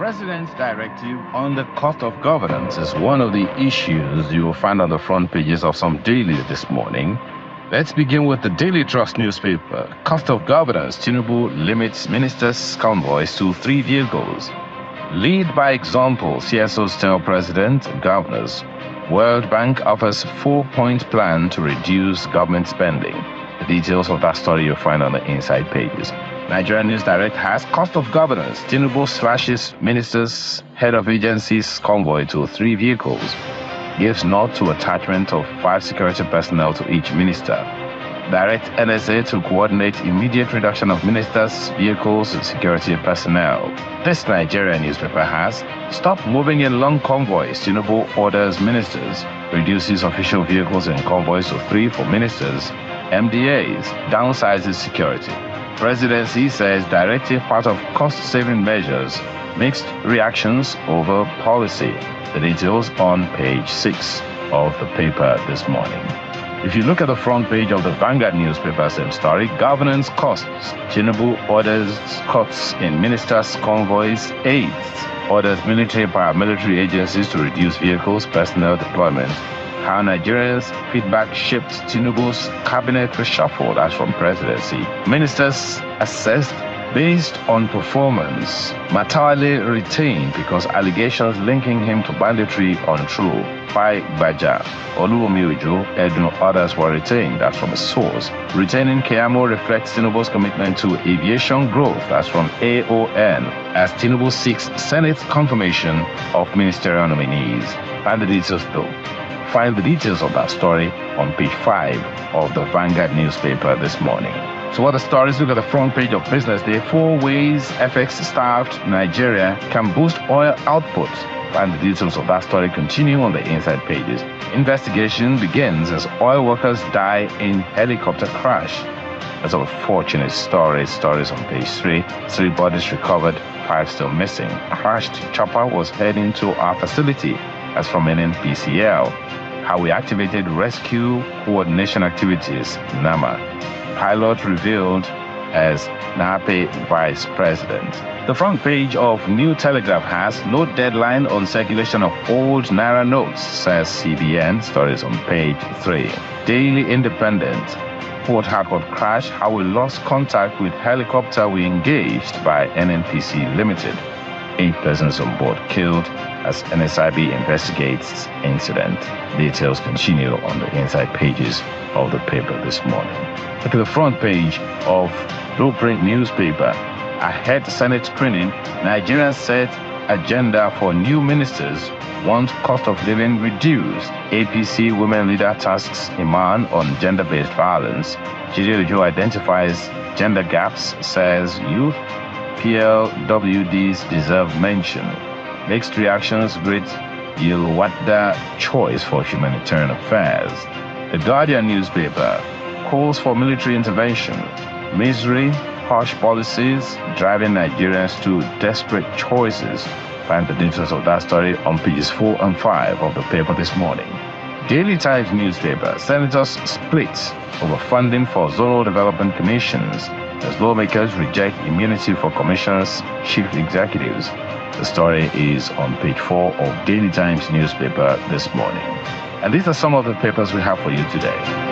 President's directive on the cost of governance is one of the issues you will find on the front pages of some dailies this morning. Let's begin with the Daily Trust newspaper. Cost of governance, Tinubu limits ministers' convoys to 3 vehicles. Lead by example, CSOs tell president, governors. World Bank offers 4-point plan to reduce government spending. The details of that story you'll find on the inside pages. Nigerian News Direct has cost of governance. Tinubu slashes ministers, head of agencies convoy to 3 vehicles. Gives nod to attachment of 5 security personnel to each minister. Direct NSA to coordinate immediate reduction of ministers, vehicles, and security personnel. This Nigerian newspaper has stop moving in long convoys. Tinubu orders ministers. Reduces official vehicles and convoys to 3 for ministers. MDAs downsizes security. Presidency says directive part of cost-saving measures. Mixed reactions over policy. The details on page 6 of the paper this morning. If you look at the front page of the Vanguard newspaper, same story. Governance costs. Tinubu orders cuts in ministers' convoys. Aids orders military and paramilitary agencies to reduce vehicles, personnel deployment. How Nigerians' feedback shaped Tinubu's cabinet reshuffle, that's from presidency. Ministers assessed based on performance. Matawale retained because allegations linking him to banditry untrue. Pai Baja, Oluwumi Ojo, and others were retained, that's from a source. Retaining Keyamo reflects Tinubu's commitment to aviation growth, that's from AON, as Tinubu seeks Senate confirmation of ministerial nominees. Find the details though. Find the details of that story on page 5 of the Vanguard newspaper this morning. So what the stories, look at the front page of Business Day. 4 ways FX-starved Nigeria can boost oil output. Find the details of that story continue on the inside pages. Investigation begins as oil workers die in helicopter crash. That's a unfortunate story. Stories on page 3. 3 bodies recovered, 5 still missing. Crashed chopper was heading to our facility. That's from NNPCL. How we activated rescue coordination activities, NAMA. Pilot revealed as NAPE Vice President. The front page of New Telegraph has no deadline on circulation of old Naira notes, says CBN. Stories on page 3. Daily Independent. Port Harcourt crash, how we lost contact with helicopter we engaged by NNPC Limited. 8 persons on board killed as NSIB investigates incident. Details continue on the inside pages of the paper this morning. Look at the front page of Blueprint newspaper. Ahead Senate screening, Nigerians set agenda for new ministers. Want cost of living reduced. APC women leader tasks Iman on gender-based violence. Jide Ojo identifies gender gaps, says youth. PLWDs deserve mention. Mixed reactions greet Yilwada choice for humanitarian affairs. The Guardian newspaper calls for military intervention. Misery, harsh policies driving Nigerians to desperate choices. Find the details of that story on pages 4 and 5 of the paper this morning. Daily Times newspaper, senators split over funding for zonal development commissions as lawmakers reject immunity for commissioners' chief executives. The story is on page 4 of Daily Times newspaper this morning. And these are some of the papers we have for you today.